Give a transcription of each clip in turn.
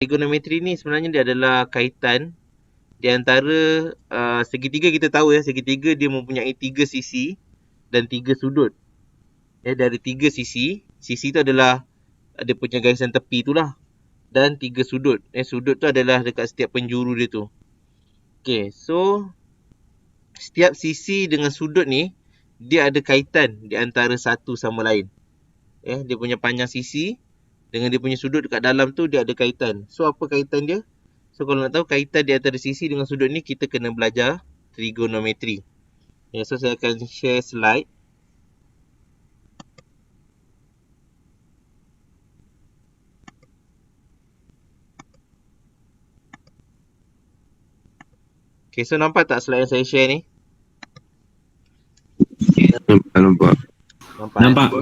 Trigonometri ni sebenarnya dia adalah kaitan di antara segitiga. Kita tahu ya, segitiga dia mempunyai 3 sisi dan 3 sudut. Dari 3 sisi, sisi tu adalah dia punya garisan tepi tu lah, dan 3 sudut. Sudut tu adalah dekat setiap penjuru dia tu. Okay, so setiap sisi dengan sudut ni dia ada kaitan di antara satu sama lain. Dia punya panjang sisi dengan dia punya sudut dekat dalam tu dia ada kaitan. So apa kaitan dia? So kalau nak tahu kaitan di antara sisi dengan sudut ni, kita kena belajar trigonometri. So saya akan share slide. Okay, so nampak tak slide yang saya share ni? Nampak. Nampak.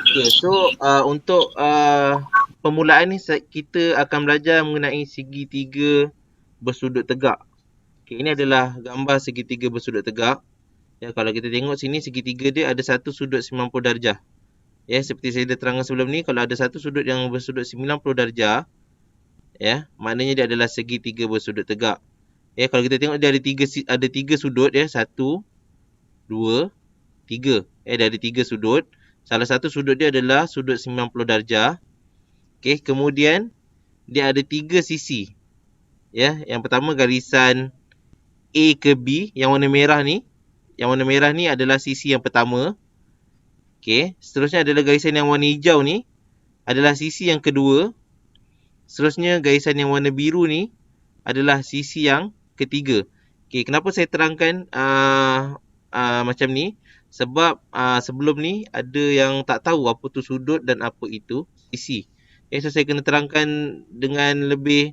Okay, so untuk permulaan ni kita akan belajar mengenai segitiga bersudut tegak. Okay, ini adalah gambar segitiga bersudut tegak. Kalau kita tengok sini, segitiga dia ada satu sudut 90 darjah. Seperti saya dah terangkan sebelum ni, kalau ada satu sudut yang bersudut 90 darjah, maknanya dia adalah segitiga bersudut tegak. Kalau kita tengok dia ada tiga sudut, 1, 2, 3. Dia ada 3 sudut. Salah satu sudut dia adalah sudut 90 darjah. Kemudian dia ada 3 sisi. Yang pertama garisan A ke B, yang warna merah ni. Yang warna merah ni adalah sisi yang pertama. Seterusnya adalah garisan yang warna hijau ni adalah sisi yang kedua. Seterusnya garisan yang warna biru ni adalah sisi yang ketiga. Kenapa saya terangkan macam ni? Sebab sebelum ni ada yang tak tahu apa tu sudut dan apa itu sisi. So saya kena terangkan dengan lebih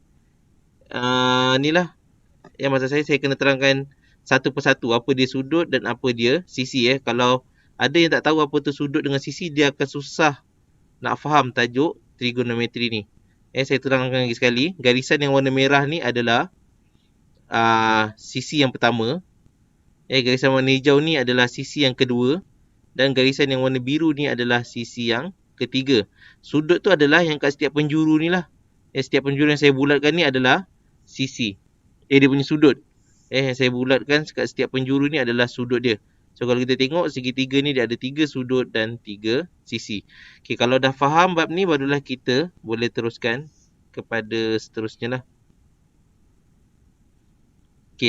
maksud saya kena terangkan satu persatu apa dia sudut dan apa dia sisi. Kalau ada yang tak tahu apa tu sudut dengan sisi, dia akan susah nak faham tajuk trigonometri ni. Saya terangkan lagi sekali. Garisan yang warna merah ni adalah sisi yang pertama. Garisan warna hijau ni adalah sisi yang kedua. Dan garisan yang warna biru ni adalah sisi yang ketiga. Sudut tu adalah yang kat setiap penjuru ni lah. Setiap penjuru yang saya bulatkan ni adalah sisi. Dia punya sudut. Yang saya bulatkan kat setiap penjuru ni adalah sudut dia. So kalau kita tengok segitiga ni dia ada 3 sudut dan 3 sisi. Kalau dah faham bab ni, barulah kita boleh teruskan kepada seterusnya lah.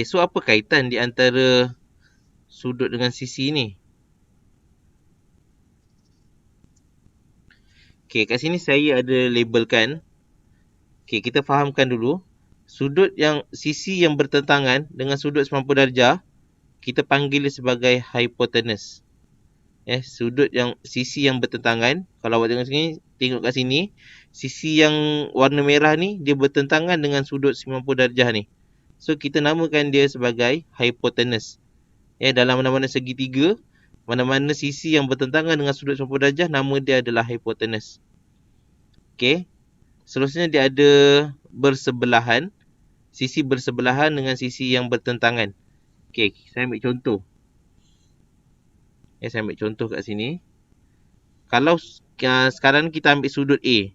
So apa kaitan di antara sudut dengan sisi ni? Kat sini saya ada labelkan. Kita fahamkan dulu. Sisi yang bertentangan dengan sudut 90 darjah, kita panggil dia sebagai hypotenuse. Sisi yang bertentangan, kalau awak tengok kat sini, sisi yang warna merah ni dia bertentangan dengan sudut 90 darjah ni. So kita namakan dia sebagai hypotenuse. Dalam mana-mana segitiga, mana-mana sisi yang bertentangan dengan sudut 90 darjah, nama dia adalah hypotenuse. Seterusnya dia ada bersebelahan. Sisi bersebelahan dengan sisi yang bertentangan. Saya ambil contoh. Saya ambil contoh kat sini. Kalau sekarang kita ambil sudut A.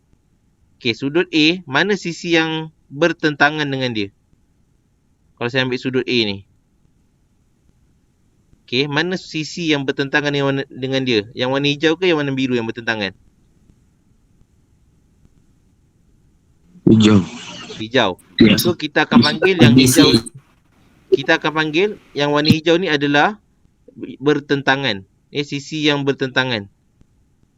Sudut A, mana sisi yang bertentangan dengan dia? Kalau saya ambil sudut A ni. Mana sisi yang bertentangan dengan dia? Yang warna hijau ke yang warna biru yang bertentangan? Hijau. So kita akan panggil yang hijau. Kita akan panggil yang warna hijau ni adalah bertentangan. Sisi yang bertentangan.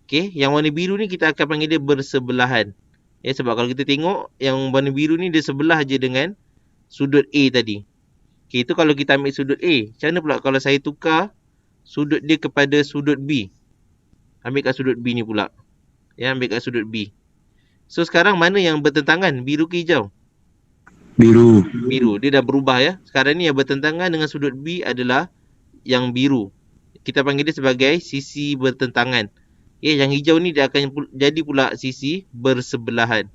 Yang warna biru ni kita akan panggil dia bersebelahan. Sebab kalau kita tengok yang warna biru ni dia sebelah je dengan sudut A tadi. Itu kalau kita ambil sudut A. Macam mana pula kalau saya tukar sudut dia kepada sudut B? Ambil kat sudut B ni pula. Ambil kat sudut B. So sekarang mana yang bertentangan? Biru ke hijau? Biru. Dia dah berubah Sekarang ni yang bertentangan dengan sudut B adalah yang biru. Kita panggil dia sebagai sisi bertentangan. Yang hijau ni dia akan jadi pula sisi bersebelahan.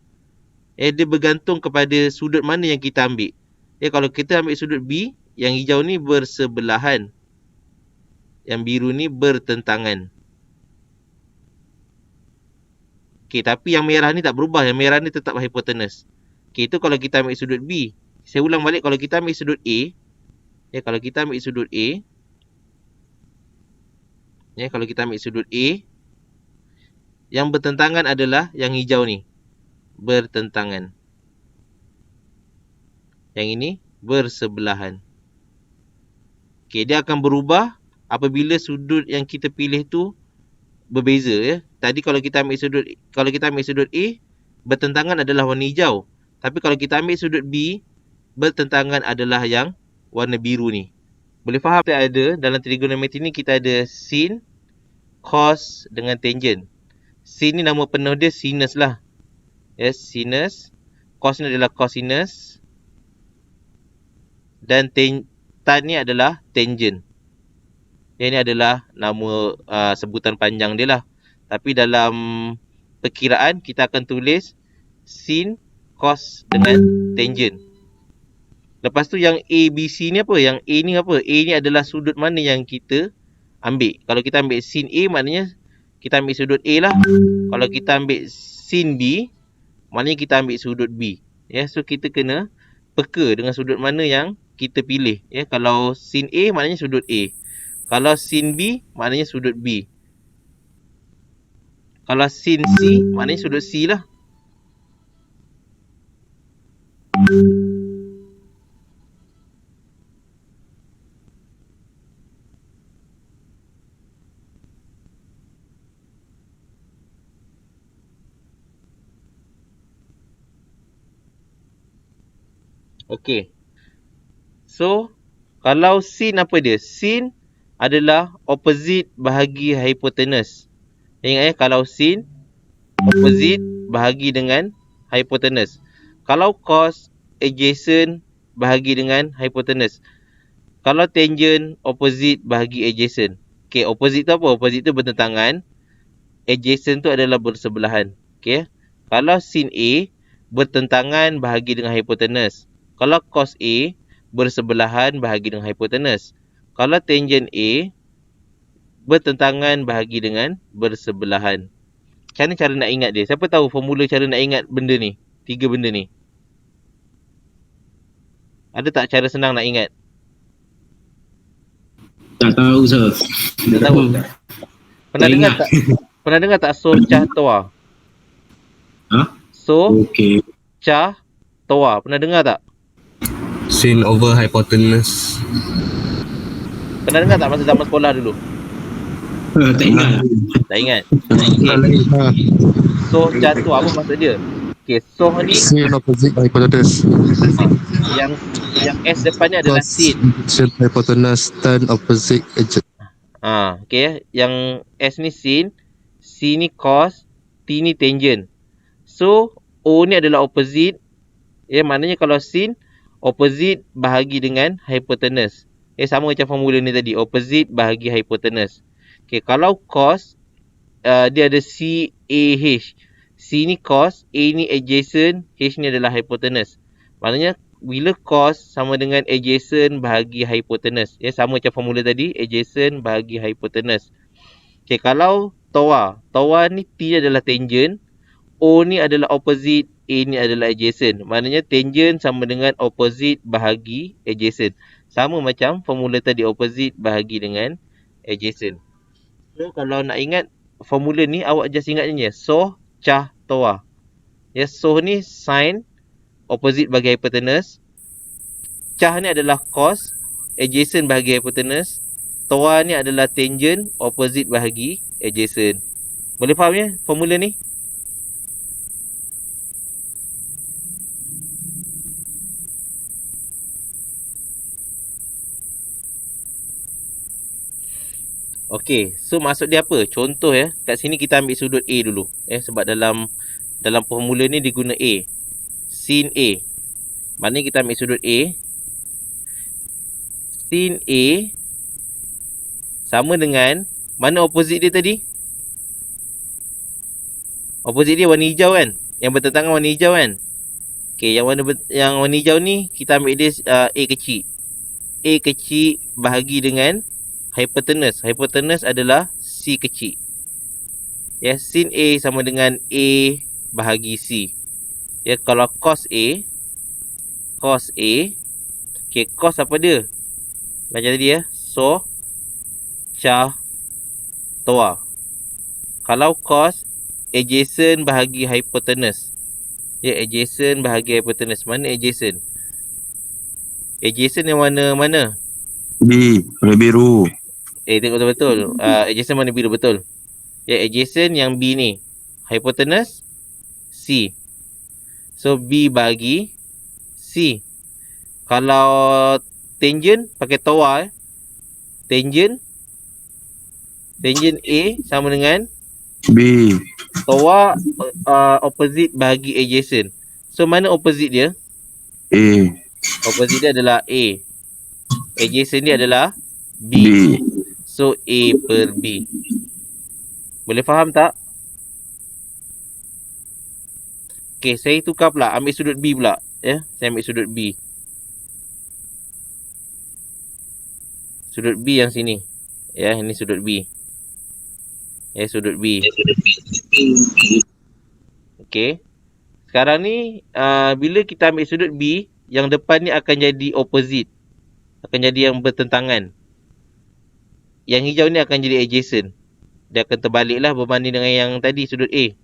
Dia bergantung kepada sudut mana yang kita ambil. Kalau kita ambil sudut B, yang hijau ni bersebelahan. Yang biru ni bertentangan. Okey, tapi yang merah ni tak berubah. Yang merah ni tetap hipotenus. Okey, itu kalau kita ambil sudut B. Saya ulang balik, kalau kita ambil sudut A, ya, kalau kita ambil sudut A, ya, kalau kita ambil sudut A, yang bertentangan adalah yang hijau ni. Bertentangan. Yang ini bersebelahan. Okey, dia akan berubah apabila sudut yang kita pilih tu berbeza, ya. Tadi kalau kita ambil sudut A, bertentangan adalah warna hijau. Tapi kalau kita ambil sudut B, bertentangan adalah yang warna biru ni. Boleh faham? Kita ada dalam trigonometri ni, kita ada sin, cos dengan tangent. Sin ni nama penuh dia sinus lah. Yes, sinus. Cos ni adalah cosinus. Dan tan ni adalah tangent. Yang ni adalah nama sebutan panjang dia lah. Tapi dalam perkiraan kita akan tulis sin, cos dengan tangent. Lepas tu yang A, B, C ni apa? Yang A ni apa? A ni adalah sudut mana yang kita ambil. Kalau kita ambil sin A, maknanya kita ambil sudut A lah. Kalau kita ambil sin B, maknanya kita ambil sudut B. Ya, so kita kena peka dengan sudut mana yang kita pilih. Ya, kalau sin A, maknanya sudut A. Kalau sin B, maknanya sudut B. Kalau sin C, maknanya sudut C lah. Okey. So, kalau sin apa dia? Sin adalah opposite bahagi hipotenus. Ingat ya, kalau sin opposite bahagi dengan hipotenus. Kalau cos adjacent bahagi dengan hipotenus. Kalau tangent opposite bahagi adjacent. Okey, opposite tu apa? Opposite tu bertentangan. Adjacent tu adalah bersebelahan. Okey. Kalau sin A bertentangan bahagi dengan hipotenus. Kalau cos A bersebelahan bahagi dengan hipotenus. Kalau tangent A bertentangan bahagi dengan bersebelahan. Macam mana cara nak ingat dia? Siapa tahu formula cara nak ingat benda ni? 3 benda ni. Ada tak cara senang nak ingat? Tak tahu, sir. Tak tahu. Pernah dengar tak? Pernah dengar tak so cah toa? Ha? So Okey. cah toa. Pernah dengar tak? Sin over hypotenuse. Pernah dengar tak masa zaman sekolah dulu? Tak ingat. Tak ingat? Okay. So cah tu apa maksud dia? Okay, so ni Sin opposite hypotenuse. yang S depannya adalah sin. Sin hypotenuse tan opposite adjacent. Okay. Yang S ni sin, C ni cos, T ni tangent. So O ni adalah opposite. Ya, maknanya kalau sin opposite bahagi dengan hypotenuse. Sama macam formula ni tadi, opposite bahagi hypotenuse. Okay, kalau cos dia ada C, A, H. C ni cos, A ni adjacent, H ni adalah hypotenuse. Maknanya bila cos sama dengan adjacent bahagi hypotenuse. Sama macam formula tadi, adjacent bahagi hypotenuse. Okay, kalau toa ni T adalah tangent, O ni adalah opposite, A ni adalah adjacent. Maknanya tangent sama dengan opposite bahagi adjacent. Sama macam formula tadi, opposite bahagi dengan adjacent. So, kalau nak ingat formula ni, awak just ingat je. So, cah toa. So ni sin, opposite bahagi hypotenuse. Cah ni adalah cos, adjacent bahagi hypotenuse. Toa ni adalah tangent, opposite bahagi adjacent. Boleh faham ya formula ni? Okey, so maksud dia apa? Contoh ya, kat sini kita ambil sudut A dulu. Sebab dalam formula ni diguna A. Sin A. Maknanya kita ambil sudut A. Sin A sama dengan, mana opposite dia tadi? Opposite dia warna hijau kan? Yang bertentangan warna hijau kan? Okey, yang warna hijau ni kita ambil dia A kecil. A kecil bahagi dengan hypotenuse. Hypotenuse adalah C kecil. Ya, sin A sama dengan A bahagi C. Ya, kalau cos A, okay, cos apa dia? Macam tadi ya, so, cah, toa. Kalau cos, adjacent bahagi hypotenuse. Ya, adjacent bahagi hypotenuse. Mana adjacent? Adjacent yang mana? B. Warna biru. Tengok betul-betul. Adjacent mana biru betul. Ya, adjacent yang B ni. Hypotenuse, C. So, B bagi C. Kalau tangent, pakai toa. Tangent A sama dengan B. toa opposite bahagi adjacent. So, mana opposite dia? A. Opposite dia adalah A. Adjacent dia adalah B. B. So, A per B. Boleh faham tak? Okay, saya tukar pula. Ambil sudut B pula. Ya, saya ambil sudut B. Sudut B yang sini. Ya, ini sudut B. Ya, sudut B. Okay. Sekarang ni, bila kita ambil sudut B, yang depan ni akan jadi opposite. Akan jadi yang bertentangan. Yang hijau ni akan jadi adjacent. Dia akan terbalik lah berbanding dengan yang tadi, sudut A.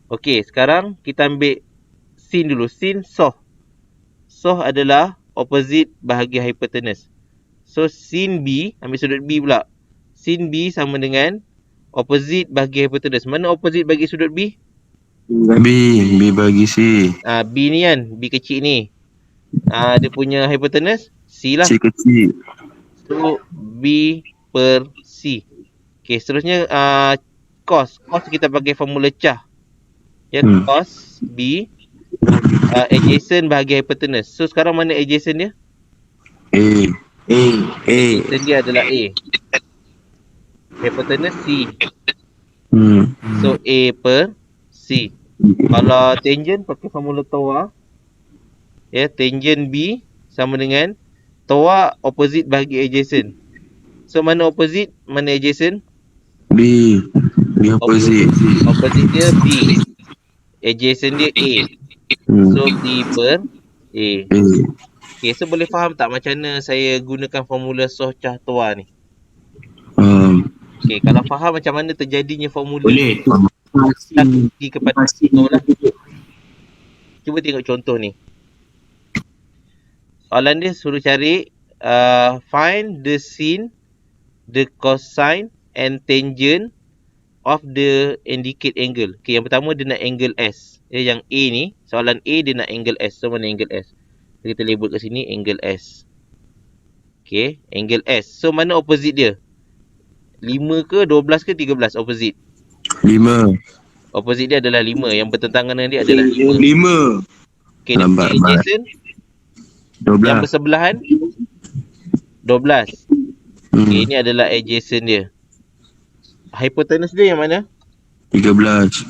Okey, sekarang kita ambil sin dulu. Sin soh. Soh adalah opposite bahagi hypotenuse. So, sin B, ambil sudut B pula. Sin B sama dengan opposite bahagi hypotenuse. Mana opposite bagi sudut B? B. B bagi C. B ni kan, B kecil ni. Dia punya hypotenuse, C lah. C kecil. So, B per C. Okay, seterusnya cos. Cos kita pakai formula cah. Ya, cos B adjacent bahagi hypotenuse. So, sekarang mana adjacent dia? A. Adjacent dia adalah A. Hypotenuse C. So, A per C. Kalau tangent pakai formula toa. Ya, tangent B sama dengan toa opposite bahagi adjacent. So, mana opposite? Mana adjacent? B. B opposite. Opposite dia B. Adjacent dia A. So, B per A. Okay, so boleh faham tak macam mana saya gunakan formula soh cah toa ni? Okay, kalau faham macam mana terjadinya formula Boleh. kita pergi kepada contoh lah. Cuba tengok contoh ni. Soalan dia suruh cari find the sin, the cosine and tangent of the indicate angle. Okay, yang pertama dia nak angle S. Yang A ni, soalan A dia nak angle S. So, mana angle S? Kita label kat sini angle S. Okay, angle S. So, mana opposite dia? 5 ke 12 ke 13 opposite? 5. Opposite dia adalah 5. Yang bertentangan dengan dia adalah 5. 5. Okay, dia punya adjacent 12. yang bersebelahan 12. Okay, ini adalah adjacent dia. Hypotenuse dia yang mana? 13.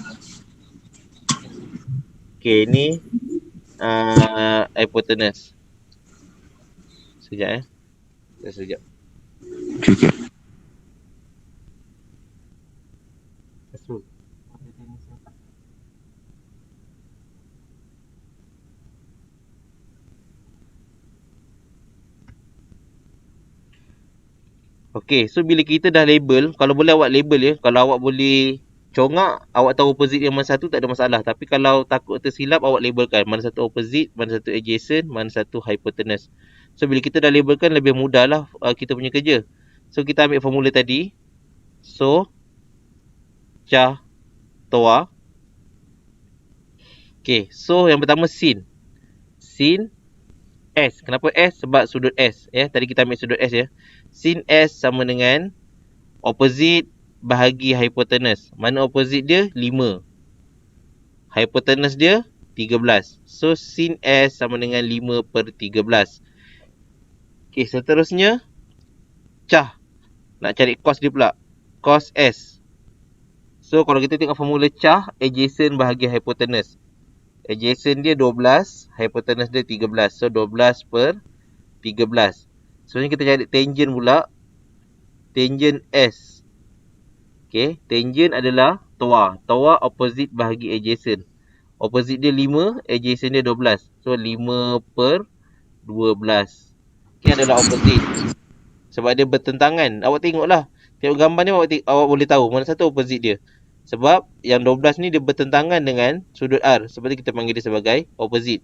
Okay, ni hypotenuse. Sekejap Sekejap. Okay. Okay, so bila kita dah label, kalau boleh awak label ya. Kalau awak boleh congak, awak tahu opposite yang mana satu, tak ada masalah. Tapi kalau takut tersilap, awak labelkan. Mana satu opposite, mana satu adjacent, mana satu hypotenuse. So, bila kita dah labelkan, lebih mudah lah kita punya kerja. So, kita ambil formula tadi. So, cah, toa. Okay, so yang pertama sin. Sin S. Kenapa S? Sebab sudut S. Ya, tadi kita ambil sudut S ya. Sin S sama dengan opposite bahagi hypotenuse. Mana opposite dia? 5. Hypotenuse dia 13. So, sin S sama dengan 5 per 13. Okay, seterusnya cah. Nak cari cos dia pula. Cos S. So, kalau kita tengok formula cah, adjacent bahagi hypotenuse. Adjacent dia 12, hypotenuse dia 13. So, 12 per 13. Sebenarnya kita cari tangent pula. Tangent S. Okay, tangent adalah TOA. TOA opposite bahagi adjacent. Opposite dia 5, adjacent dia 12. So 5 per 12. Ini adalah opposite. Sebab dia bertentangan. Awak tengoklah. Tengok gambar ni awak boleh tahu mana satu opposite dia. Sebab yang 12 ni dia bertentangan dengan sudut R. Sebab tu kita panggil dia sebagai opposite.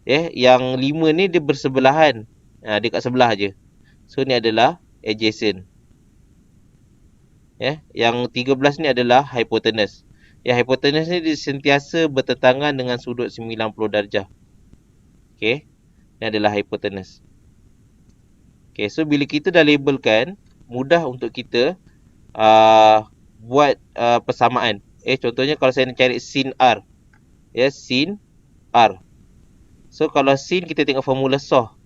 Yang 5 ni dia bersebelahan. Dia kat sebelah je. So ni adalah adjacent. Yang 13 ni adalah hypotenuse. Hypotenuse ni dia sentiasa bertentangan dengan sudut 90 darjah. Okey. Ni adalah hypotenuse. Okey, so bila kita dah labelkan, mudah untuk kita buat persamaan. Contohnya kalau saya nak cari sin R. Sin R. So kalau sin kita tengok formula SOH.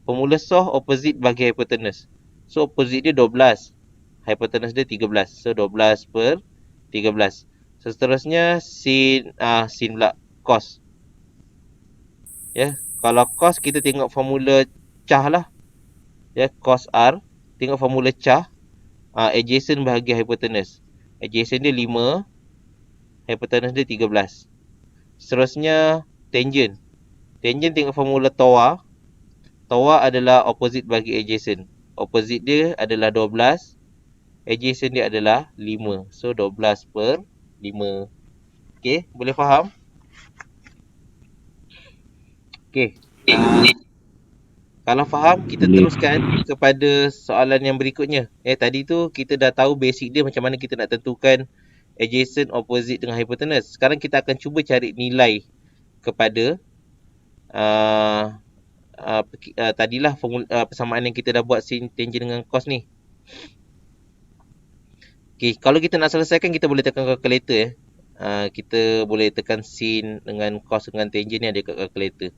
Formula SOH opposite bagi hypotenuse. So opposite dia 12. Hypotenuse dia 13. So 12 per 13. So seterusnya sin pula cos. Kalau cos kita tengok formula cah lah. Cos R. Tengok formula cah. Adjacent bahagi hypotenuse. Adjacent dia 5. Hypotenuse dia 13. Seterusnya tangent. Tangent tengok formula TOA. TOA adalah opposite bagi adjacent. Opposite dia adalah 12. Adjacent dia adalah 5. So 12 per 5. Okey, boleh faham? Okey. Kalau faham, kita teruskan kepada soalan yang berikutnya. Tadi tu kita dah tahu basic dia macam mana kita nak tentukan adjacent, opposite dengan hypotenuse. Sekarang kita akan cuba cari nilai kepada tadilah persamaan yang kita dah buat sin tangent dengan cos ni. Okey, kalau kita nak selesaikan kita boleh tekan calculator kita boleh tekan sin dengan cos dengan tangent ni ada kat calculator.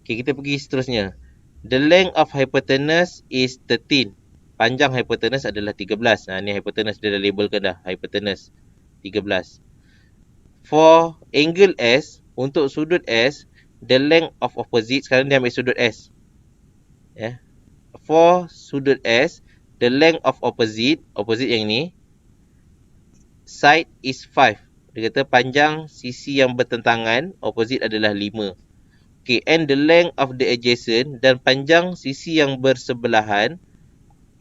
Okey, kita pergi seterusnya. The length of hypotenuse is 13. Panjang hypotenuse adalah 13. Ni hypotenuse dia dah labelkan dah. Hypotenuse 13. For angle S, untuk sudut S, the length of opposite, sekarang dia ambil sudut S. For sudut S, the length of opposite yang ni, side is 5. Dia kata panjang sisi yang bertentangan, opposite adalah 5. Okay, and the length of the adjacent, dan panjang sisi yang bersebelahan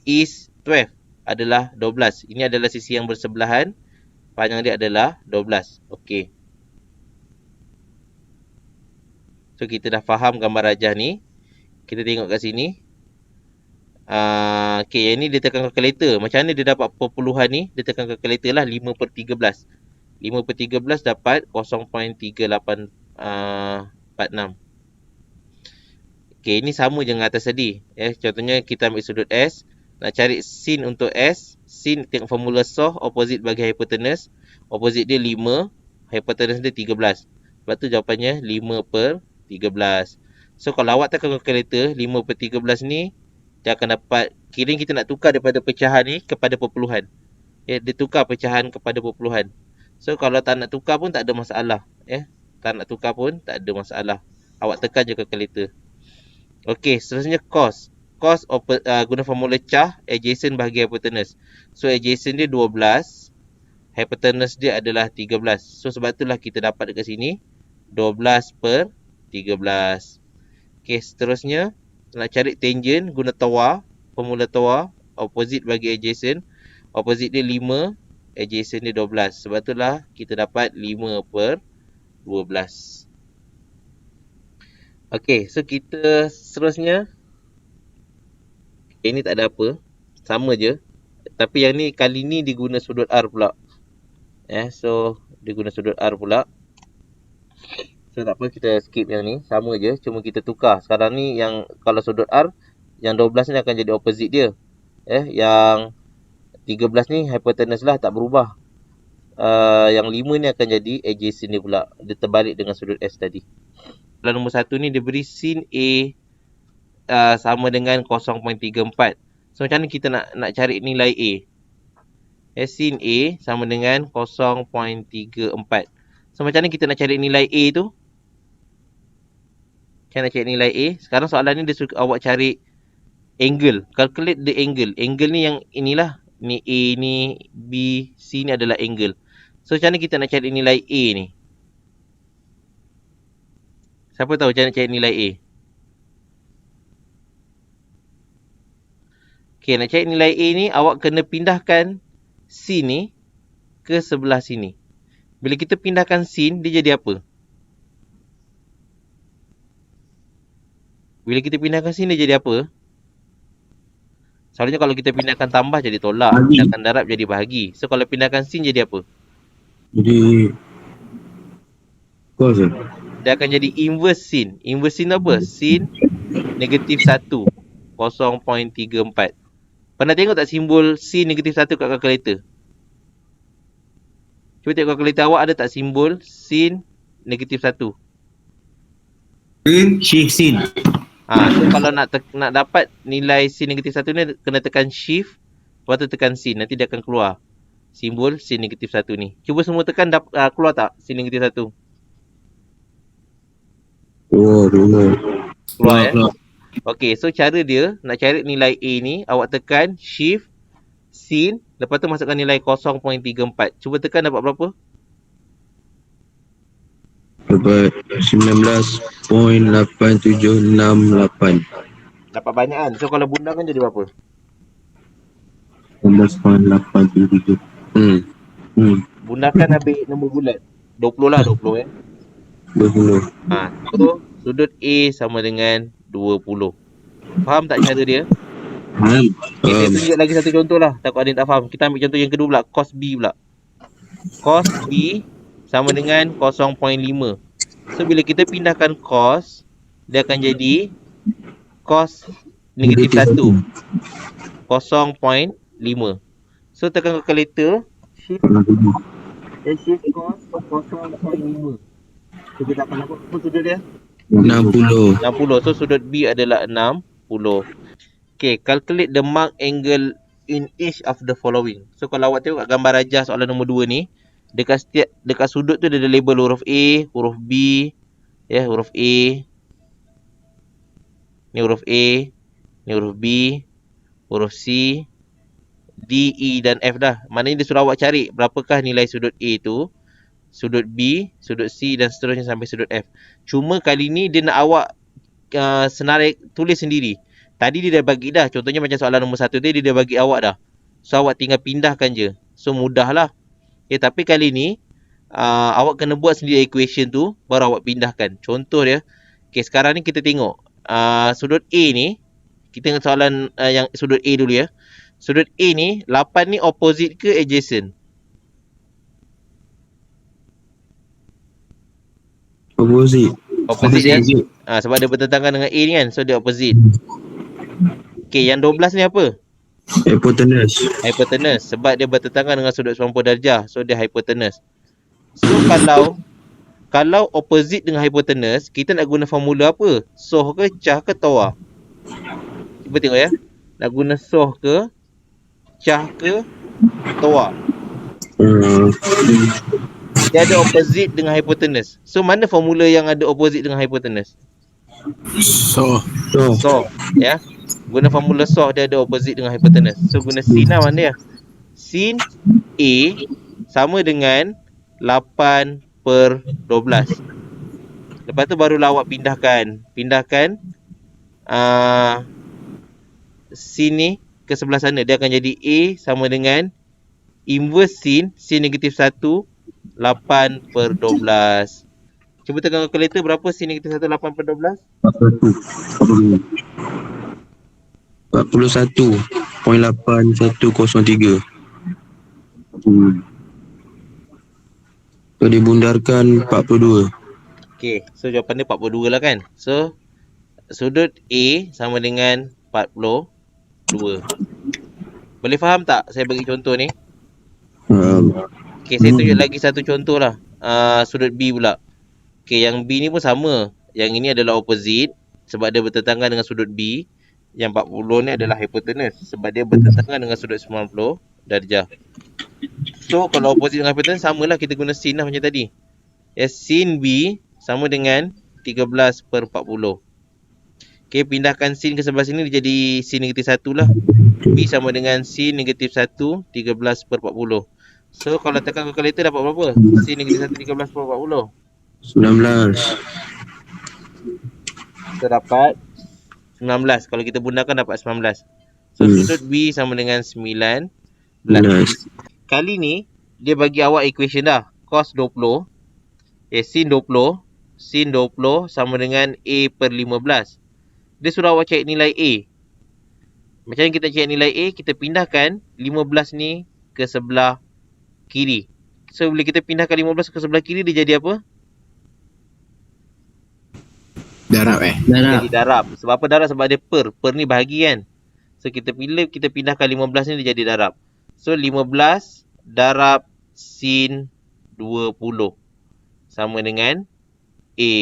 is 12, adalah 12. Ini adalah sisi yang bersebelahan, panjang dia adalah 12. Okay. So kita dah faham gambar rajah ni. Kita tengok kat sini. Okay, yang ni dia tekan calculator. Macam mana dia dapat perpuluhan ni? Dia tekan calculator lah 5 per 13. 5 per 13 dapat 0.3846. Okay, ini sama je dengan atas tadi. Contohnya kita ambil sudut S. Nak cari sin untuk S. Sin tengok formula SOH, opposite bagi hypotenuse. Opposite dia 5. Hypotenuse dia 13. Sebab tu jawapannya 5 per 13. So kalau awak tekan calculator 5 per 13 ni, dia akan dapat, kira kita nak tukar daripada pecahan ni kepada perpuluhan. Dia tukar pecahan kepada perpuluhan. So kalau tak nak tukar pun tak ada masalah. Tak nak tukar pun tak ada masalah. Awak tekan je calculator. Okey, seterusnya cos. Cos guna formula cah, adjacent bahagi hypotenuse. So adjacent dia 12. Hypotenuse dia adalah 13. So sebab itulah kita dapat dekat sini 12 per 13. Okey, seterusnya nak cari tangent guna TOA. Formula TOA, opposite bagi adjacent. Opposite dia 5, adjacent dia 12. Sebab itulah kita dapat 5 per 12. Okey, so kita seterusnya. Ini tak ada apa, sama je. Tapi yang ni kali ni diguna sudut R pula. So diguna sudut R pula. So tak apa, kita skip yang ni. Sama je, cuma kita tukar. Sekarang ni yang kalau sudut R, yang 12 ni akan jadi opposite dia. Yang 13 ni hypotenuse lah, tak berubah. Yang 5 ni akan jadi adjacent dia pula. Dia terbalik dengan sudut S tadi. Soalan nombor 1 ni dia beri sin A sama dengan 0.34. So macam mana kita nak cari nilai A? Sin A sama dengan 0.34. So macam mana kita nak cari nilai A tu? Macam mana nak cari nilai A? Sekarang soalan ni dia suruh awak cari Angle. Calculate the angle. Angle ni yang inilah. Ni A ni, B, C ni adalah angle. So macam mana kita nak cari nilai A ni? Siapa tahu macam mana cari nilai A? Okay, nak cari nilai A ni, awak kena pindahkan C ni ke sebelah sini. Bila kita pindahkan sin, dia jadi apa? Bila kita pindahkan sin, dia jadi apa? Selalunya kalau kita pindahkan tambah, jadi tolak. Bahagi. Pindahkan darab, jadi bahagi. So, kalau pindahkan sin, jadi apa? Jadi cos Dia akan jadi inverse sin. Inverse sin apa? Sin negatif 1. 0.34. Pernah tengok tak simbol sin negatif 1 kat kalkulator? Cuba tengok kalkulator awak ada tak simbol sin negatif 1? shift sin. So kalau nak dapat nilai sin negatif 1 ni, kena tekan shift, lepas tu tekan sin. Nanti dia akan keluar simbol sin negatif 1 ni. Cuba semua tekan, keluar tak sin negatif 1? Keluar ya? Okey, so cara dia nak cari nilai A ni, awak tekan shift, sin, lepas tu masukkan nilai 0.34. Cuba tekan dapat berapa? Dapat 19.8768. Dapat banyak kan? So kalau bundangkan jadi berapa? 19.87. Bundangkan ambil nombor bulat. 20 lah, 20 eh. 20. So sudut A sama dengan 20. Faham tak cara dia? Okay, saya tunjuk lagi satu contoh lah. Takut ada yang tak faham. Kita ambil contoh yang kedua pula. Cos B pula. Cos B sama dengan 0.5. So bila kita pindahkan cos, dia akan jadi cos negatif 1. 0.5. So tekan kalkulator, shift cos 0.5. So kita akan dapat apa sudut dia? 60. 60. So sudut B adalah 60. Okay, calculate the mark angle in each of the following. So kalau awak tengok kat gambar rajah soalan nombor 2 ni, dekat sudut tu dia ada label huruf A, huruf B, ya, huruf A. Ni huruf A, ni huruf B, huruf C, D, E dan F dah. Maknanya dia suruh awak cari berapakah nilai sudut A tu, sudut B, sudut C dan seterusnya sampai sudut F. Cuma kali ni dia nak awak senarai tulis sendiri. Tadi dia dah bagi dah. Contohnya macam soalan nombor 1 tadi, dia dah bagi awak dah. So awak tinggal pindahkan je. So mudah lah. Okay, tapi kali ni awak kena buat sendiri equation tu, baru awak pindahkan. Contoh dia. Okay, sekarang ni kita tengok sudut A ni. Kita tengok soalan yang sudut A dulu ya. Sudut A ni, 8 ni opposite ke adjacent? Opposite. Opposite kan? Sebab dia bertentangan dengan A ni kan. So dia opposite. Okay, yang 12 ni apa? Hypotenuse. Hypotenuse. Sebab dia bertentangan dengan sudut 90 darjah. So dia hypotenuse. So kalau opposite dengan hypotenuse, kita nak guna formula apa? Soh ke, cah ke, toa? Cuba tengok ya. Nak guna soh ke, cah ke, toa? Dia ada opposite dengan hypotenuse. So mana formula yang ada opposite dengan hypotenuse? So Soh, ya. Guna formula soh, dia ada opposite dengan hypotenuse. So guna sin lah mana ya? Sin A sama dengan 8/12. Lepas tu barulah awak pindahkan sin ni ke sebelah sana. Dia akan jadi A sama dengan inverse sin negatif 1, 8/12. Cuba tekan kalkulator, berapa sin negatif 1, 8/12? 41.8103. So dibundarkan 42. Okay, so jawapan dia 42 lah kan. So sudut A sama dengan 42. Boleh faham tak saya bagi contoh ni? Okay, saya tunjuk lagi satu contoh lah. Sudut B pula. Okay, yang B ni pun sama. Yang ini adalah opposite sebab dia bertentangan dengan sudut B. Yang 40 ni adalah hypotenuse sebab dia bertentangan dengan sudut 90 darjah. So kalau opposite dengan hypotenuse, samalah kita guna sin lah macam tadi. Sin B sama dengan 13/40. Okay, pindahkan sin ke sebelah sini dia jadi sin negatif 1 lah. B sama dengan sin negatif 1, 13/40. So, kalau tekan kalkulator dapat berapa? Sin negatif 1, 13/40. 19. So, dapat 19. Kalau kita bundakan dapat 19. So, sudut B sama dengan 19. 19. Kali ni, dia bagi awak equation dah. Cos 20. Sin 20. Sin 20 sama dengan A per 15. Dia suruh awak cari nilai A. Macam mana kita cari nilai A? Kita pindahkan 15 ni ke sebelah kiri. So, bila kita pindahkan 15 ke sebelah kiri, dia jadi apa? Darab Darab. Jadi darab. Sebab apa darab? Sebab dia per. Per ni bahagi kan? So, kita pindahkan 15 ni, dia jadi darab. So, 15 darab sin 20 sama dengan A.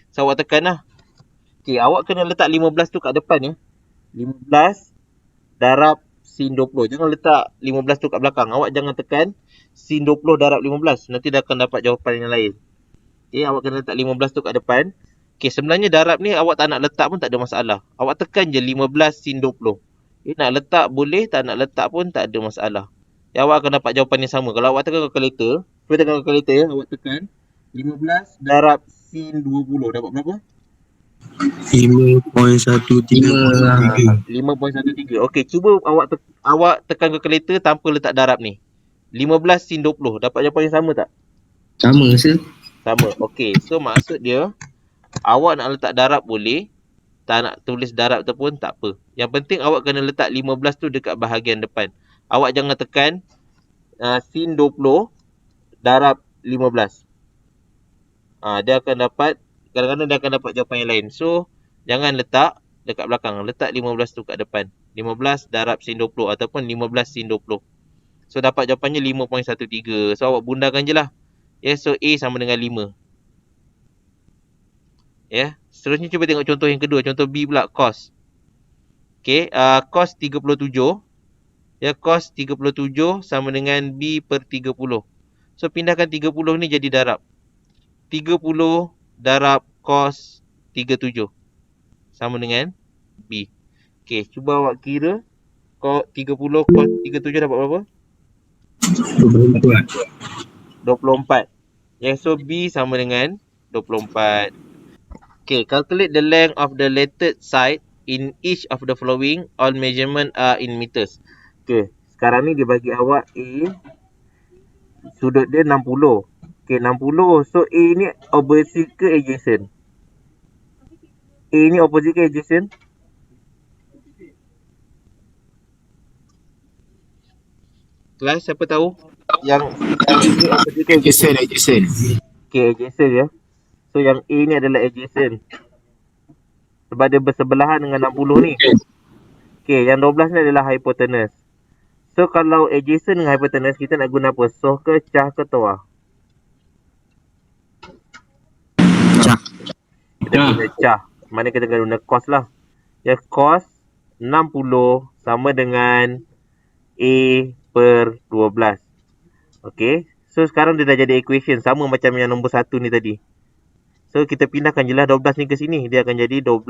So, awak tekan lah. Okay, awak kena letak 15 tu kat depan ya. 15 darab sin 20. Jangan letak 15 tu kat belakang. Awak jangan tekan sin 20 darab 15. Nanti dah akan dapat jawapan yang lain. Okay, awak kena letak 15 tu kat depan. Okay, sebenarnya darab ni awak tak nak letak pun tak ada masalah. Awak tekan je 15 sin 20. Nak letak boleh, tak nak letak pun tak ada masalah. Awak akan dapat jawapan yang sama. Kalau awak tekan kalkulator, cuba tekan kalkulator ya. Awak tekan 15 darab sin 20. Dapat berapa? 5.113. 5.13. Okey, cuba awak tekan kalkulator tanpa letak darab ni. 15 sin 20. Dapat jawapan yang sama tak? Sama ke? Sama. Okey, so maksud dia awak nak letak darab boleh, tak nak tulis darab tu pun tak apa. Yang penting awak kena letak 15 tu dekat bahagian depan. Awak jangan tekan sin 20 darab 15. Dia akan dapat, kadang-kadang dia akan dapat jawapan yang lain. So, jangan letak dekat belakang. Letak 15 tu kat depan. 15 darab sin 20 ataupun 15 sin 20. So, dapat jawapannya 5.13. So, awak bundarkan je lah. So A sama dengan 5. Seterusnya cuba tengok contoh yang kedua. Contoh B pula, cos. Okay, cos 37. Cos 37 sama dengan B per 30. So, pindahkan 30 ni jadi darab. 30 darab cos 37 sama dengan B. Okay, cuba awak kira 30 cos 37 dapat berapa? 24. So B sama dengan 24. Okay, calculate the length of the lettered side in each of the following. All measurement are in meters. Okay, sekarang ni dia bagi awak A, sudut dia 60. Okay, 60. So, A ni opposite ke adjacent? A ni opposite ke adjacent? Kelas, siapa tahu? Yang ni opposite ke adjacent? Adjacent. Okay, adjacent ya. So, yang A ni adalah adjacent. Sebab dia bersebelahan dengan 60 ni. Okay, yang 12 ni adalah hypotenuse. So, kalau adjacent dengan hypotenuse, kita nak guna apa? Soh ke, cah ke, toah? Kita guna cah. Mana kita guna cos lah. Cos 60 sama dengan A per 12. Okay. So, sekarang dia dah jadi equation. Sama macam yang nombor 1 ni tadi. So, kita pindahkan je lah 12 ni ke sini. Dia akan jadi 12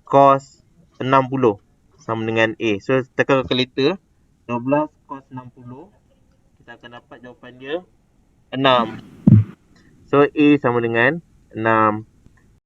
cos 60 sama dengan A. So, tekan kalkulator. 12 cos 60. Kita akan dapat jawapan dia 6. So, A sama dengan 6.